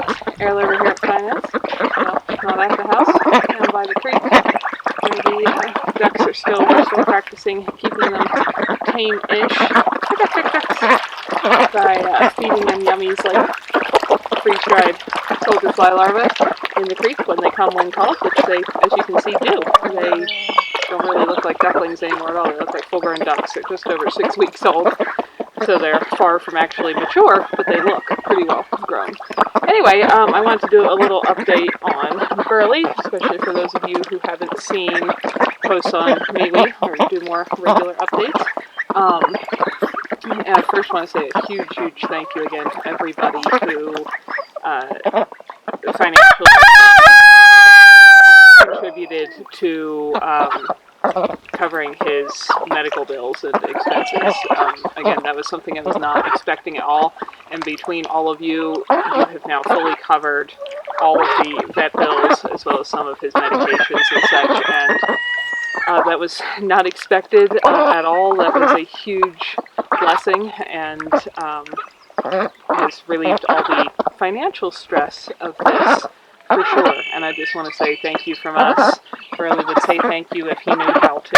folks. Errol over here at Finance. Well, not at the house, down by the creek. Where the ducks are we're still practicing keeping them tame-ish by feeding them yummies like freeze-dried soldier fly larvae in the creek when they come when called, which they, as you can see, do. They don't really look like ducklings anymore at all. They look like full-grown ducks. They're just over 6 weeks old. So they're far from actually mature, but they look pretty well grown. Anyway, I wanted to do a little update on Burley, especially for those of you who haven't seen posts on MeWe or do more regular updates. And I first want to say a huge, huge thank you again to everybody who financially contributed to covering his medical bills and expenses. Again, that was something I was not expecting at all. And between all of you, you have now fully covered all of the vet bills as well as some of his medications and such. And that was not expected at all. That was a huge blessing and has relieved all the financial stress of this. For sure, and I just want to say thank you from us. Burley would say thank you if he knew how to.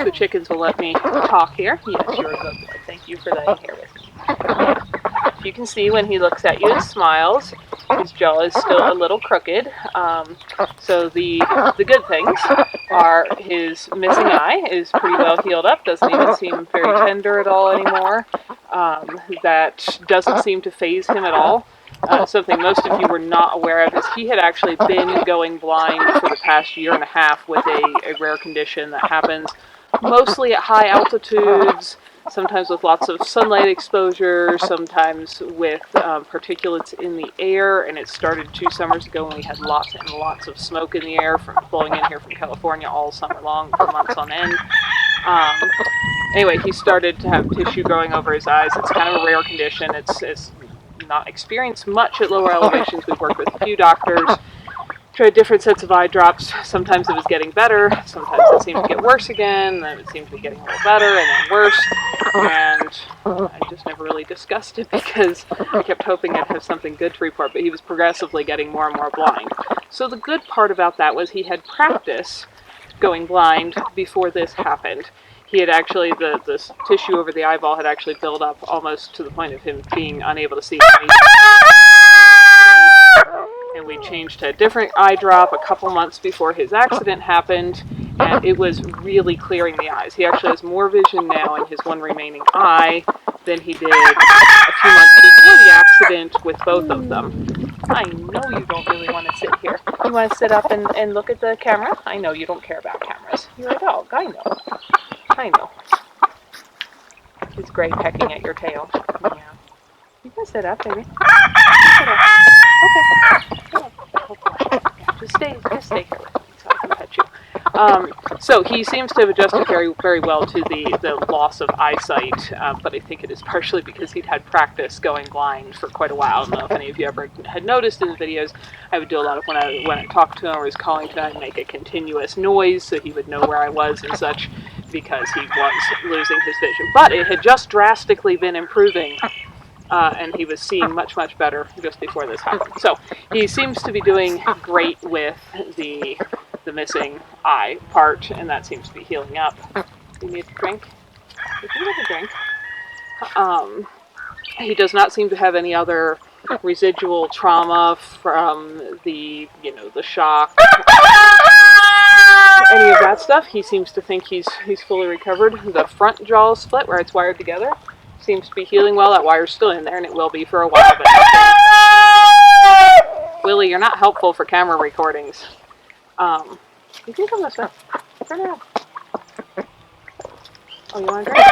The chickens will let me talk here. Yes, you're a good boy. Thank you for laying here with me. You can see when he looks at you and smiles, his jaw is still a little crooked. So the good things are his missing eye is pretty well healed up. Doesn't even seem very tender at all anymore. That doesn't seem to faze him at all. Something most of you were not aware of is he had actually been going blind for the past year and a half with a rare condition that happens mostly at high altitudes, sometimes with lots of sunlight exposure, sometimes with particulates in the air, and it started 2 summers ago when we had lots and lots of smoke in the air from blowing in here from California all summer long for months on end. Anyway, he started to have tissue growing over his eyes. It's kind of a rare condition. It's not experienced much at lower elevations. We've worked with a few doctors, tried different sets of eye drops. Sometimes it was getting better, sometimes it seemed to get worse again, then it seemed to be getting a little better and then worse, and I just never really discussed it because I kept hoping I'd have something good to report, but he was progressively getting more and more blind. So the good part about that was he had practice going blind before this happened. He had actually, the tissue over the eyeball had actually built up almost to the point of him being unable to see anything. And we changed to a different eye drop a couple months before his accident happened, and it was really clearing the eyes. He actually has more vision now in his one remaining eye than he did a few months before the accident with both of them. I know you don't really want to sit here. You want to sit up and look at the camera? I know you don't care about cameras. You're a dog, I know. I know. It's Gray pecking at your tail. Yeah. You can sit up, baby. Sit up. Okay. Yeah, just stay here with me so I can pet you. So he seems to have adjusted very, very well to the loss of eyesight, but I think it is partially because he'd had practice going blind for quite a while. I don't know if any of you ever had noticed in the videos, I would do a lot of when I talked to him or was calling to him, I'd make a continuous noise so he would know where I was and such, because he was losing his vision. But it had just drastically been improving, and he was seeing much, much better just before this happened. So he seems to be doing great with the missing eye part, and that seems to be healing up. You need a drink? You can get a drink. He does not seem to have any other residual trauma from the shock, any of that stuff. He seems to think he's fully recovered. The front jaw split where it's wired together seems to be healing well. That wire's still in there, and it will be for a while, but nothing. Willie, you're not helpful for camera recordings. You can come this way. Turn around. Oh, you want a drink?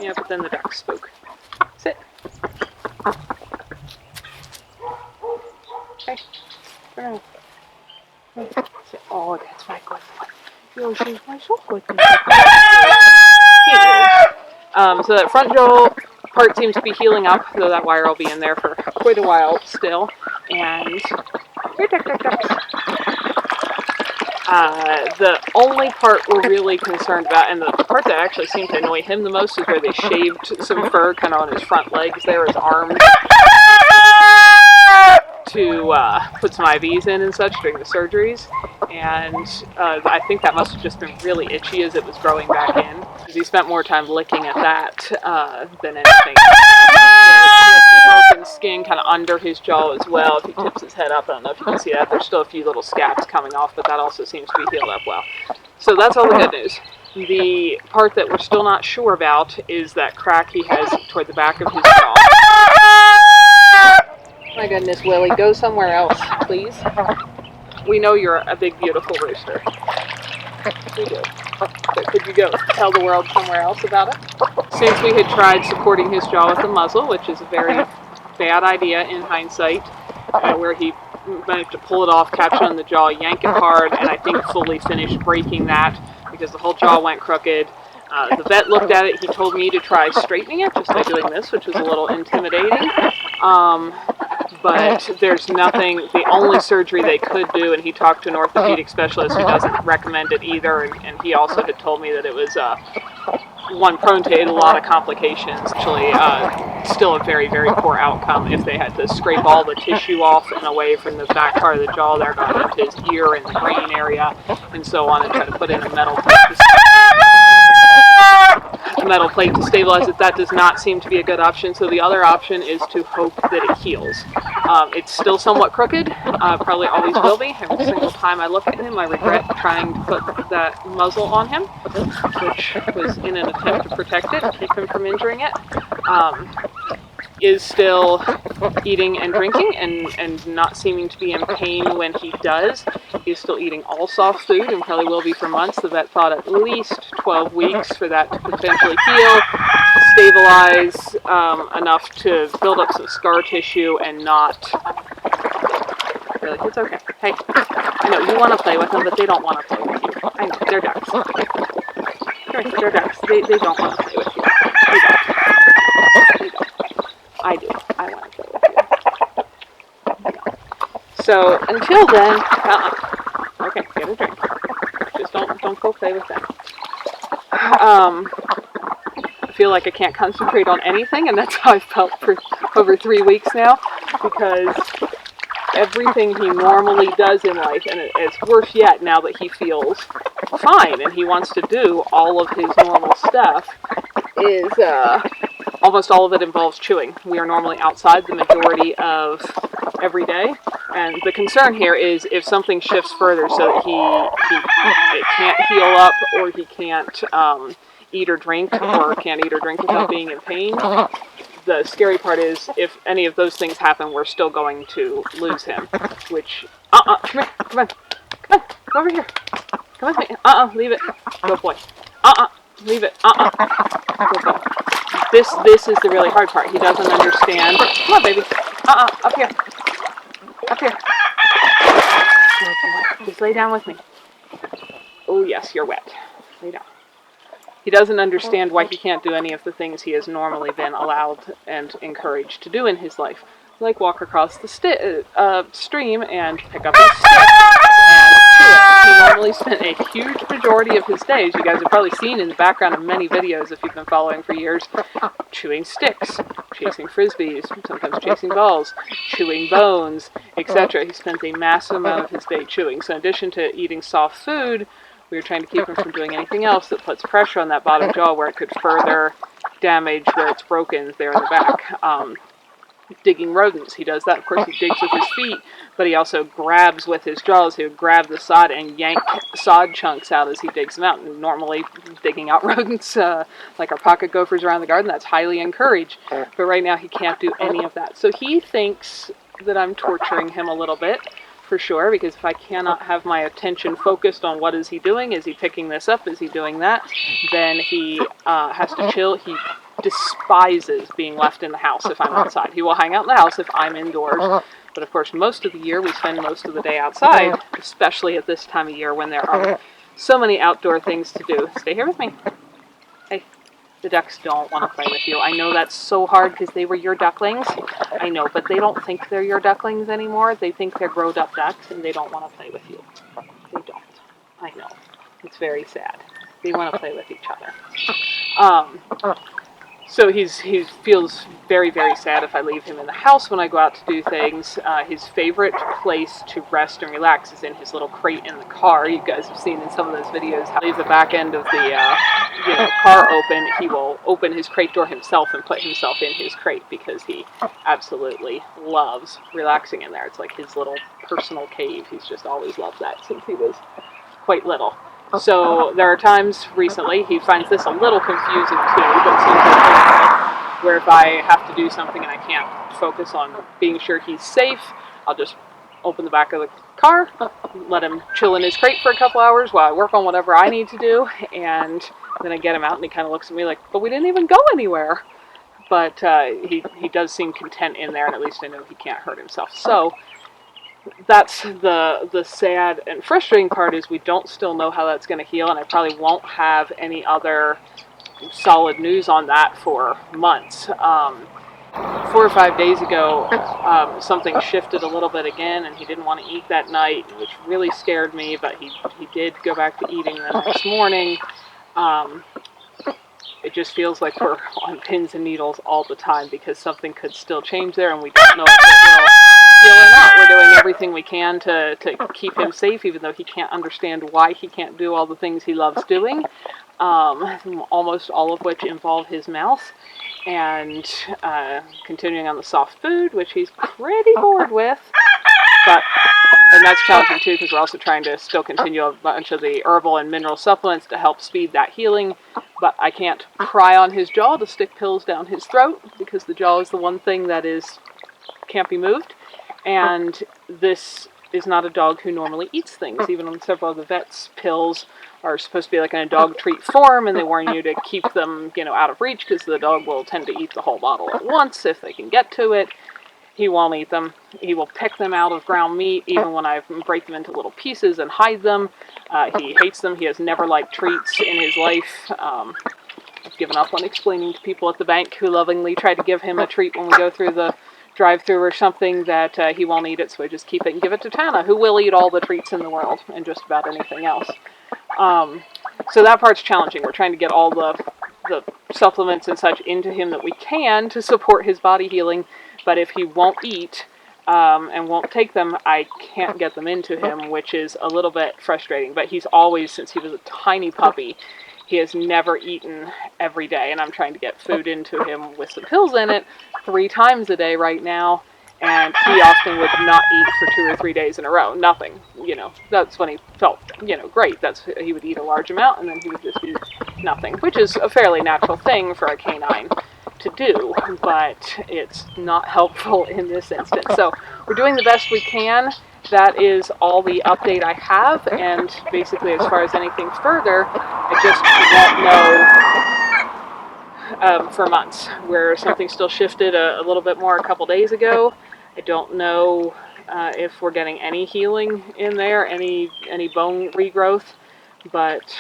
Yeah, but then the ducks spook. Sit. Okay. Turn around. Sit. Oh, that's my good boy. Yo, she's my so good boy. He is. So that front jaw part seems to be healing up, though that wire will be in there for quite a while still. And here, ducks. The only part we're really concerned about, and the part that actually seemed to annoy him the most is where they shaved some fur kind of on his front legs there, his arms, to put some IVs in and such during the surgeries. And I think that must have just been really itchy as it was growing back in, because he spent more time licking at that than anything. Broken skin kind of under his jaw as well. If he tips his head up, I don't know if you can see that. There's still a few little scabs coming off, but that also seems to be healed up well. So that's all the good news. The part that we're still not sure about is that crack he has toward the back of his jaw. My goodness, Willie, go somewhere else, please. We know you're a big, beautiful rooster. We do. But could you go tell the world somewhere else about it? Since we had tried supporting his jaw with a muzzle, which is a very bad idea in hindsight, where he managed to pull it off, catch it on the jaw, yank it hard, and I think fully finished breaking that because the whole jaw went crooked. The vet looked at it. He told me to try straightening it just by doing this, which was a little intimidating. But there's nothing, the only surgery they could do, and he talked to an orthopedic specialist who doesn't recommend it either, and he also had told me that it was one prone to a lot of complications. Actually, still a very, very poor outcome if they had to scrape all the tissue off and away from the back part of the jaw there, going into his ear and the brain area, and so on, and try to put in a metal plate to stabilize it. That does not seem to be a good option, so the other option is to hope that it heals. It's still somewhat crooked, probably always will be. Every single time I look at him, I regret trying to put that muzzle on him, which was in an attempt to protect it, keep him from injuring it. Is still eating and drinking and not seeming to be in pain when he does. He's still eating all soft food and probably will be for months. The vet thought at least 12 weeks for that to potentially heal, stabilize enough to build up some scar tissue and not... Really, it's okay. Hey, I know you want to play with them, but they don't want to play with you. I know, they're ducks. They're ducks. They don't want to play with you. They don't. They don't. I do. I want to play with you. So until then, okay, get a drink. Just don't go play with them. I feel like I can't concentrate on anything, and that's how I felt for over 3 weeks now, because everything he normally does in life, and it's worse yet now that he feels fine and he wants to do all of his normal stuff, is almost all of it involves chewing. We are normally outside the majority of every day, and the concern here is if something shifts further so that it can't heal up, or he can't eat or drink, or can't eat or drink without being in pain. The scary part is if any of those things happen, we're still going to lose him, which, come on, come over here, come with me, leave it, good boy, leave it, good boy. This is the really hard part. He doesn't understand. Come on, baby. Up here. Up here. Just lay down with me. Oh, yes, you're wet. Lay down. He doesn't understand why he can't do any of the things he has normally been allowed and encouraged to do in his life, like walk across the stream and pick up his stick and chew it. He normally spent a huge majority of his days, you guys have probably seen in the background of many videos if you've been following for years, chewing sticks, chasing frisbees, sometimes chasing balls, chewing bones, etc. He spends a massive amount of his day chewing. So in addition to eating soft food, we were trying to keep him from doing anything else that puts pressure on that bottom jaw where it could further damage where it's broken there in the back. Digging rodents. He does that. Of course, he digs with his feet, but he also grabs with his jaws. He would grab the sod and yank sod chunks out as he digs them out. And normally, digging out rodents, like our pocket gophers around the garden, that's highly encouraged. But right now, he can't do any of that. So he thinks that I'm torturing him a little bit, for sure, because if I cannot have my attention focused on what is he doing, is he picking this up, is he doing that, then he has to chill. He despises being left in the house if I'm outside. He will hang out in the house if I'm indoors. But of course, most of the year, we spend most of the day outside, especially at this time of year when there are so many outdoor things to do. Stay here with me. Hey, the ducks don't want to play with you. I know that's so hard because they were your ducklings. I know, but they don't think they're your ducklings anymore. They think they're grown up ducks and they don't want to play with you. They don't. I know. It's very sad. They want to play with each other. So he feels very, very sad if I leave him in the house when I go out to do things. His favorite place to rest and relax is in his little crate in the car. You guys have seen in some of those videos how he leaves the back end of the car open. He will open his crate door himself and put himself in his crate because he absolutely loves relaxing in there. It's like his little personal cave. He's just always loved that since he was quite little. So there are times recently he finds this a little confusing too, but seems like where if I have to do something and I can't focus on being sure he's safe, I'll just open the back of the car, let him chill in his crate for a couple hours while I work on whatever I need to do, and then I get him out and he kind of looks at me like, but we didn't even go anywhere. But he does seem content in there, and at least I know he can't hurt himself. So that's the sad and frustrating part, is we don't still know how that's going to heal, and I probably won't have any other solid news on that for months. 4 or 5 days ago, something shifted a little bit again, and he didn't want to eat that night, which really scared me, but he did go back to eating the next morning. It just feels like we're on pins and needles all the time because something could still change there, and we don't know if it will heal or not. We're doing everything we can to keep him safe, even though he can't understand why he can't do all the things he loves doing, almost all of which involve his mouth, and continuing on the soft food, which he's pretty bored with. And that's challenging too, because we're also trying to still continue a bunch of the herbal and mineral supplements to help speed that healing. But I can't pry on his jaw to stick pills down his throat, because the jaw is the one thing that can't be moved. And this is not a dog who normally eats things. Even on several of the vets, pills are supposed to be like in a dog treat form, and they warn you to keep them, out of reach, because the dog will tend to eat the whole bottle at once if they can get to it. He won't eat them. He will pick them out of ground meat, even when I break them into little pieces and hide them. He hates them. He has never liked treats in his life. I've given up on explaining to people at the bank who lovingly try to give him a treat when we go through the drive-through or something that he won't eat it, so I just keep it and give it to Tana, who will eat all the treats in the world and just about anything else. So that part's challenging. We're trying to get all the supplements and such into him that we can to support his body healing, but if he won't eat and won't take them, I can't get them into him, which is a little bit frustrating. But he's always, since he was a tiny puppy, he has never eaten every day, and I'm trying to get food into him with some pills in it 3 times a day right now, and he often would not eat for 2 or 3 days in a row. Nothing, that's when he felt, great. He would eat a large amount, and then he would just eat nothing, which is a fairly natural thing for a canine to do, but it's not helpful in this instance. So we're doing the best we can. That is all the update I have, and basically as far as anything further, I just won't know for months. Where something still shifted a little bit more a couple days ago. I don't know if we're getting any healing in there, any bone regrowth, but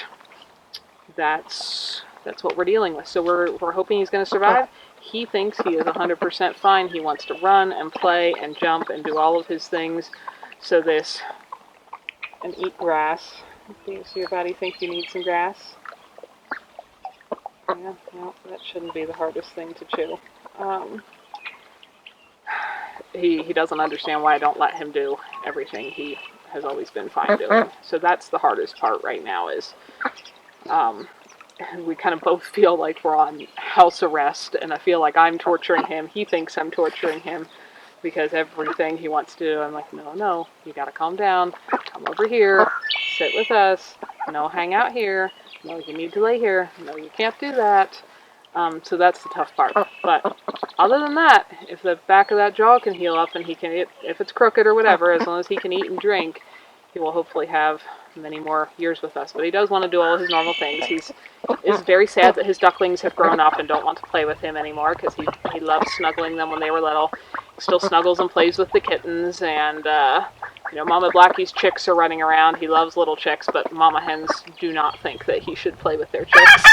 that's what we're dealing with. So we're hoping he's going to survive. He thinks he is 100% fine. He wants to run and play and jump and do all of his things. So and eat grass. Does your body think you need some grass? Yeah, no, that shouldn't be the hardest thing to chew. He doesn't understand why I don't let him do everything he has always been fine doing. So that's the hardest part right now, is we kind of both feel like we're on house arrest, and I feel like I'm torturing him. He thinks I'm torturing him, because everything he wants to do, I'm like, no, you gotta calm down. Come over here, sit with us. No, hang out here. No, you need to lay here. No, you can't do that. So that's the tough part. But other than that, if the back of that jaw can heal up and he can eat, if it's crooked or whatever, as long as he can eat and drink, he will hopefully have many more years with us. But he does want to do all his normal things. He's very sad that his ducklings have grown up and don't want to play with him anymore, because he loved snuggling them when they were little. He still snuggles and plays with the kittens, and Mama Blackie's chicks are running around. He loves little chicks, but Mama hens do not think that he should play with their chicks.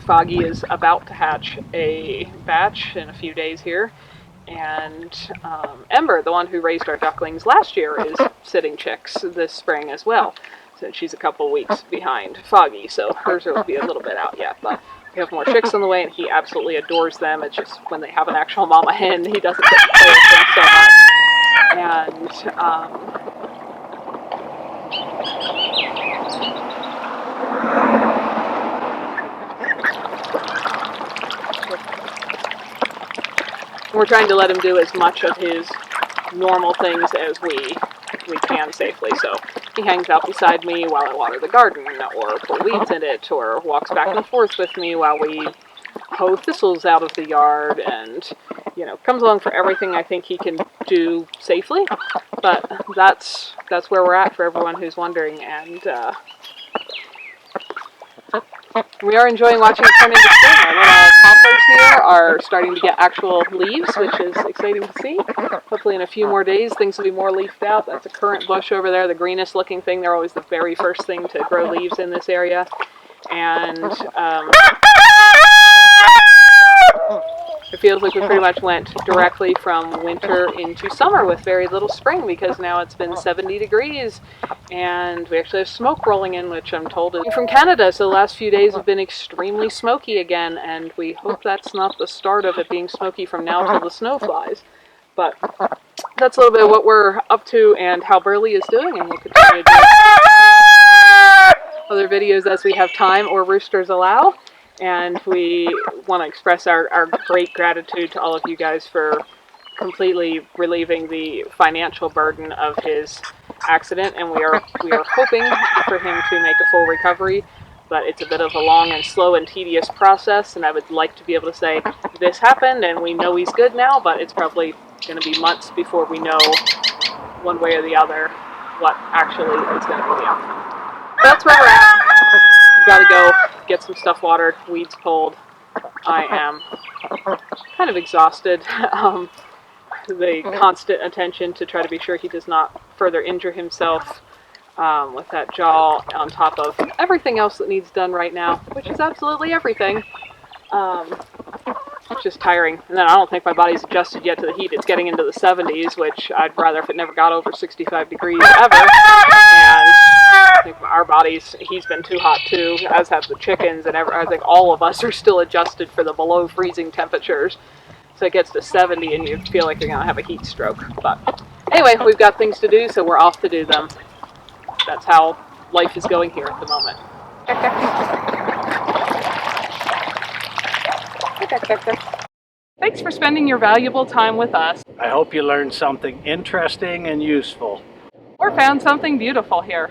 Foggy is about to hatch a batch in a few days here, and Ember, the one who raised our ducklings last year, is sitting chicks this spring as well. since she's a couple weeks behind Foggy, so hers will be a little bit out yet. But we have more chicks on the way, and he absolutely adores them. It's just when they have an actual mama hen, he doesn't get to play with them so much. And we're trying to let him do as much of his normal things as we can safely. So he hangs out beside me while I water the garden, or put weeds in it, or walks back and forth with me while we hoe thistles out of the yard, and comes along for everything I think he can do safely. But that's where we're at, for everyone who's wondering, and we are enjoying watching it turn into spring. Our little poplars here are starting to get actual leaves, which is exciting to see. Hopefully in a few more days things will be more leafed out. That's a currant bush over there, the greenest looking thing. They're always the very first thing to grow leaves in this area. And it feels like we pretty much went directly from winter into summer with very little spring, because now it's been 70 degrees and we actually have smoke rolling in, which I'm told is from Canada. So the last few days have been extremely smoky again, and we hope that's not the start of it being smoky from now till the snow flies. But that's a little bit of what we're up to and how Burley is doing, and we'll continue to do other videos as we have time or roosters allow. And we want to express our great gratitude to all of you guys for completely relieving the financial burden of his accident. And we are hoping for him to make a full recovery, but it's a bit of a long and slow and tedious process. And I would like to be able to say this happened and we know he's good now, but it's probably going to be months before we know one way or the other what actually is going to be the outcome. That's where we're at. Gotta go get some stuff watered, weeds pulled. I am kind of exhausted. The constant attention to try to be sure he does not further injure himself with that jaw, on top of everything else that needs done right now, which is absolutely everything. It's just tiring. And then I don't think my body's adjusted yet to the heat. It's getting into the 70s, which I'd rather if it never got over 65 degrees ever. And I think our bodies, he's been too hot too, as have the chickens, and I think all of us are still adjusted for the below freezing temperatures. So it gets to 70 and you feel like you're going to have a heat stroke. But anyway, we've got things to do, so we're off to do them. That's how life is going here at the moment. Thanks for spending your valuable time with us. I hope you learned something interesting and useful. Or found something beautiful here.